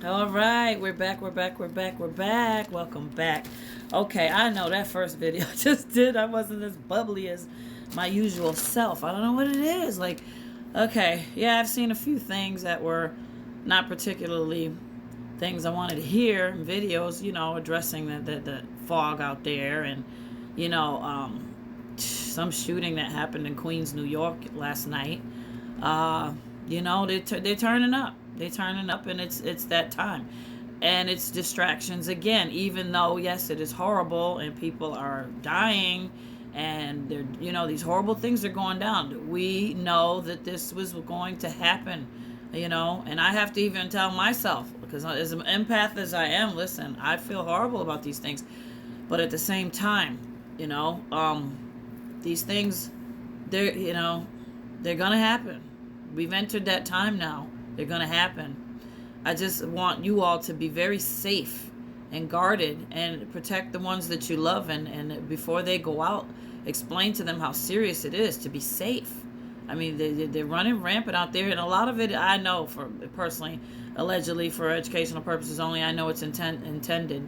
All right, we're back. Welcome back. Okay, I know that first video I just did, I wasn't as bubbly as my usual self. I don't know what it is. Like, okay, yeah, I've seen a few things that were not particularly things I wanted to hear in videos, addressing the fog out there and, some shooting that happened in Queens, New York last night. They're turning up. They're turning up, and it's that time. And it's distractions again, even though, yes, it is horrible and people are dying and these horrible things are going down. We know that this was going to happen, and I have to even tell myself, because as an empath as I am, listen, I feel horrible about these things. But at the same time, these things, they're going to happen. We've entered that time now. They're going to happen. I just want you all to be very safe and guarded and protect the ones that you love. And before they go out, explain to them how serious it is to be safe. I mean, they're running rampant out there. And a lot of it, I know, for personally, allegedly for educational purposes only, I know it's intended.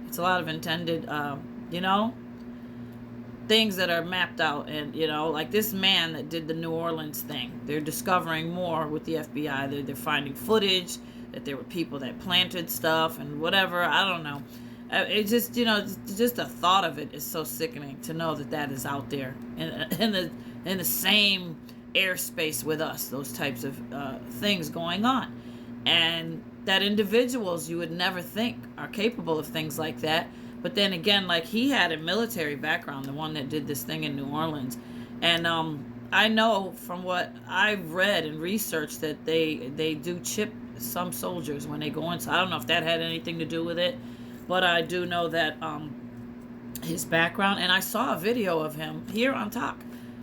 It's a lot of intended, things that are mapped out. And like this man that did the New Orleans thing, they're discovering more with the FBI. They're finding footage that there were people that planted stuff and whatever. I don't know. It just just the thought of it is so sickening to know that is out there in the same airspace with us, those types of things going on, and that individuals you would never think are capable of things like that. But then again, like, he had a military background, the one that did this thing in New Orleans. And I know from what I've read and researched that they do chip some soldiers when they go in. So I don't know if that had anything to do with it. But I do know that his background, and I saw a video of him here on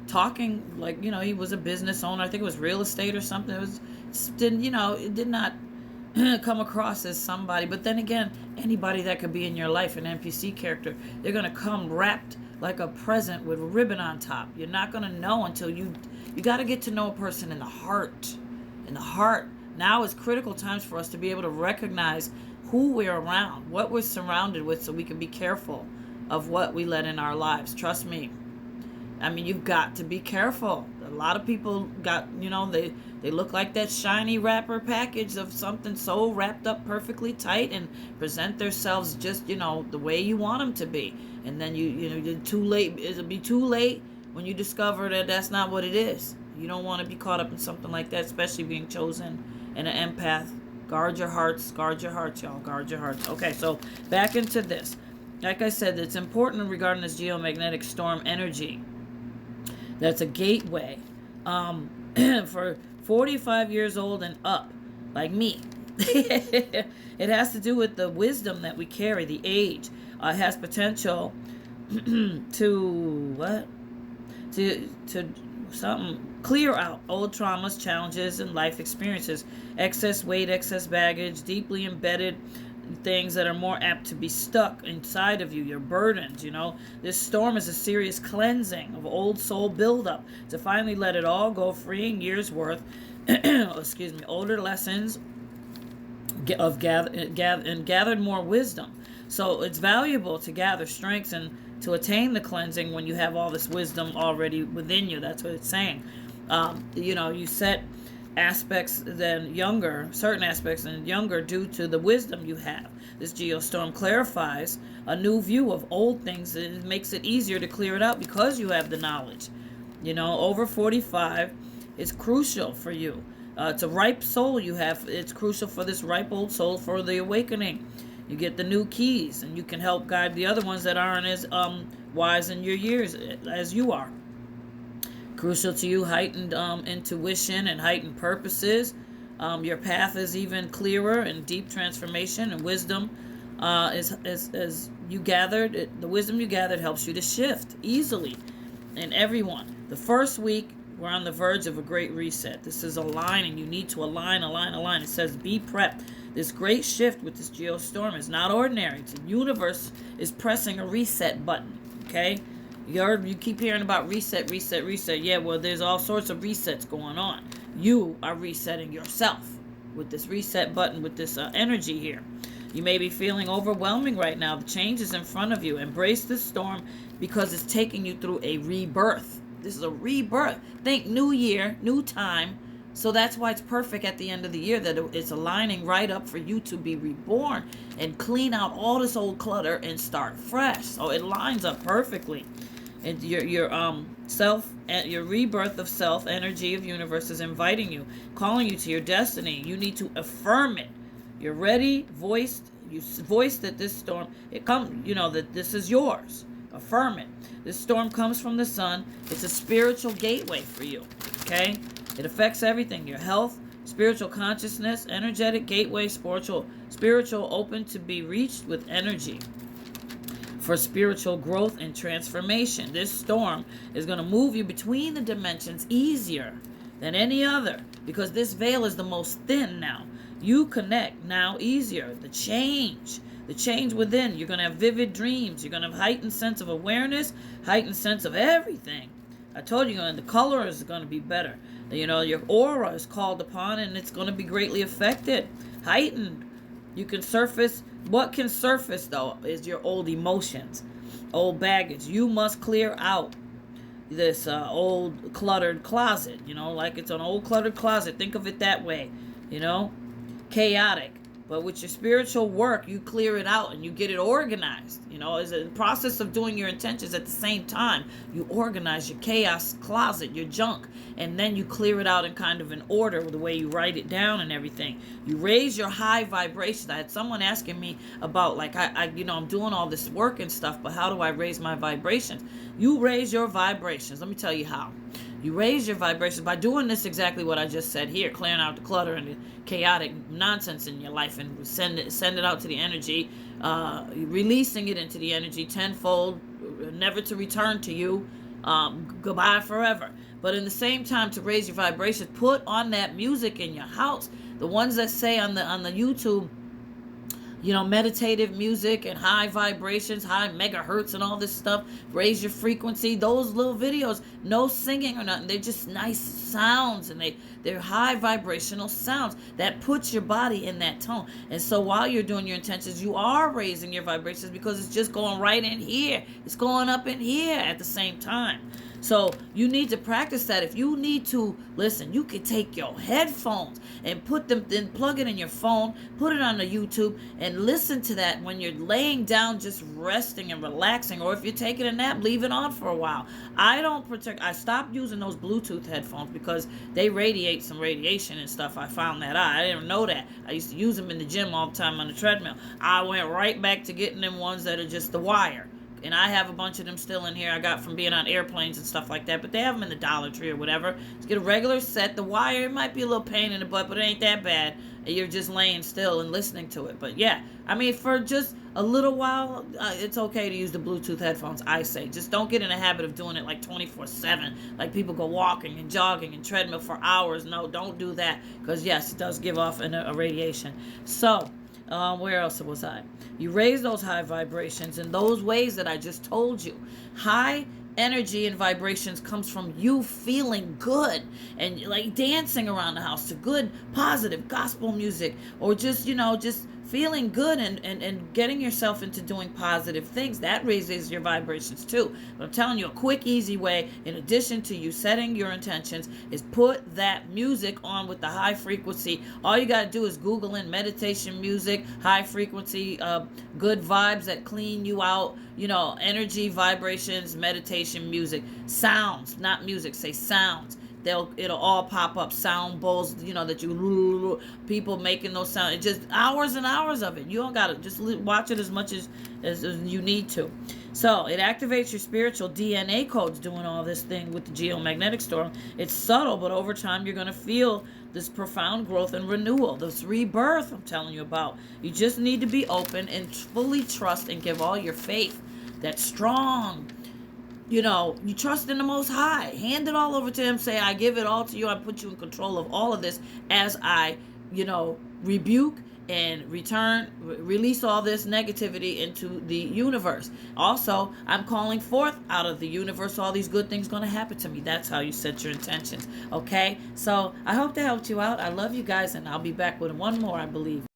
talking like, he was a business owner. I think it was real estate or something. It did not come across as somebody. But then again, anybody that could be in your life, an NPC character, they're going to come wrapped like a present with a ribbon on top. You're not going to know until you got to get to know a person in the heart. Now is critical times for us to be able to recognize who we're around, what we're surrounded with, so we can be careful of what we let in our lives. Trust me. I mean, you've got to be careful. A lot of people got, they look like that shiny wrapper package of something so wrapped up perfectly tight and present themselves just, the way you want them to be. And then you're too late. It'll be too late when you discover that that's not what it is. You don't want to be caught up in something like that, especially being chosen and an empath. Guard your hearts, y'all. Guard your hearts. Okay, so back into this. Like I said, it's important regarding this geomagnetic storm energy. That's a gateway for 45 years old and up, like me. It has to do with the wisdom that we carry, the age. It has potential to something. Clear out old traumas, challenges, and life experiences. Excess weight, excess baggage, deeply embedded things that are more apt to be stuck inside of you, your burdens. This storm is a serious cleansing of old soul buildup to finally let it all go, freeing years worth older lessons of gathered more wisdom. So it's valuable to gather strengths and to attain the cleansing when you have all this wisdom already within you. That's what it's saying. You set aspects than younger, certain aspects than younger, due to the wisdom you have. This geostorm clarifies a new view of old things, and it makes it easier to clear it out because you have the knowledge. Over 45 is crucial for you. It's a ripe soul you have. It's crucial for this ripe old soul for the awakening. You get the new keys, and you can help guide the other ones that aren't as wise in your years as you are. Crucial to you, heightened intuition and heightened purposes. Your path is even clearer, and deep transformation and wisdom as you gathered. The wisdom you gathered helps you to shift easily. And everyone, the first week, we're on the verge of a great reset. This is aligning. You need to align. It says be prepped. This great shift with this geostorm is not ordinary. The universe is pressing a reset button. Okay? You keep hearing about reset. Yeah, well, there's all sorts of resets going on. You are resetting yourself. with this reset button, with this energy here. You may be feeling overwhelming right now. The change is in front of you. Embrace this storm because it's taking you through a rebirth. This is a rebirth. Think new year, new time. So that's why it's perfect at the end of the year, that it's aligning right up for you to be reborn and clean out all this old clutter and start fresh. So it lines up perfectly. And your self, your rebirth of self, energy of universe is inviting you, calling you to your destiny. You need to affirm it. You're ready, you voice that this storm, it comes, that this is yours. Affirm it. This storm comes from the sun. It's a spiritual gateway for you, okay? It affects everything, your health, spiritual consciousness, energetic gateway, spiritual open to be reached with energy for spiritual growth and transformation. This storm is going to move you between the dimensions easier than any other because this veil is the most thin now. You connect now easier. The change within. You're going to have vivid dreams. You're going to have heightened sense of awareness, heightened sense of everything. I told you, and the color is going to be better. Your aura is called upon, and it's going to be greatly affected, heightened. You can surface. What can surface, though, is your old emotions, old baggage. You must clear out this old cluttered closet, like it's an old cluttered closet. Think of it that way, chaotic. But with your spiritual work, you clear it out and you get it organized. As a process of doing your intentions at the same time, you organize your chaos closet, your junk, and then you clear it out in kind of an order with the way you write it down and everything. You raise your high vibrations. I had someone asking me about, like, I'm doing all this work and stuff, but how do I raise my vibrations? You raise your vibrations. Let me tell you how. You raise your vibrations by doing this, exactly what I just said here, clearing out the clutter and the chaotic nonsense in your life and send it out to the energy, releasing it into the energy tenfold, never to return to you, goodbye forever. But in the same time, to raise your vibrations, put on that music in your house. The ones that say on the YouTube, meditative music and high vibrations, high megahertz and all this stuff, raise your frequency. Those little videos, no singing or nothing. They're just nice sounds, and they're high vibrational sounds that puts your body in that tone. And so while you're doing your intentions, you are raising your vibrations because it's just going right in here. It's going up in here at the same time. So you need to practice that. If you need to listen, you can take your headphones and then plug it in your phone, put it on the YouTube, and listen to that when you're laying down, just resting and relaxing. Or if you're taking a nap, leave it on for a while. I stopped using those Bluetooth headphones because they radiate some radiation and stuff. I found that out. I didn't know that. I used to use them in the gym all the time on the treadmill. I went right back to getting them ones that are just the wire. And I have a bunch of them still in here I got from being on airplanes and stuff like that. But they have them in the Dollar Tree or whatever. Just get a regular set. The wire, it might be a little pain in the butt, but it ain't that bad. You're just laying still and listening to it. But yeah, for just a little while, it's okay to use the Bluetooth headphones, I say. Just don't get in the habit of doing it like 24/7. Like people go walking and jogging and treadmill for hours. No, don't do that. Because yes, it does give off a radiation. So, where else was I? You raise those high vibrations in those ways that I just told you. High energy and vibrations comes from you feeling good and like dancing around the house to good, positive gospel music, or just feeling good and getting yourself into doing positive things. That raises your vibrations too. But I'm telling you, a quick, easy way, in addition to you setting your intentions, is put that music on with the high frequency. All you got to do is Google in meditation music, high frequency, good vibes that clean you out, energy, vibrations, meditation music, sounds, not music, say sounds. It'll all pop up, sound bowls, that people making those sounds. It's just hours and hours of it. You don't gotta just watch it as much as you need to. So it activates your spiritual DNA codes doing all this thing with the geomagnetic storm. It's subtle, but over time you're gonna feel this profound growth and renewal, this rebirth I'm telling you about. You just need to be open and fully trust and give all your faith. That's strong. You trust in the Most High. Hand it all over to Him. Say, I give it all to you. I put you in control of all of this as I rebuke and release all this negativity into the universe. Also, I'm calling forth out of the universe all these good things going to happen to me. That's how you set your intentions. Okay, so I hope that helped you out. I love you guys, and I'll be back with one more, I believe.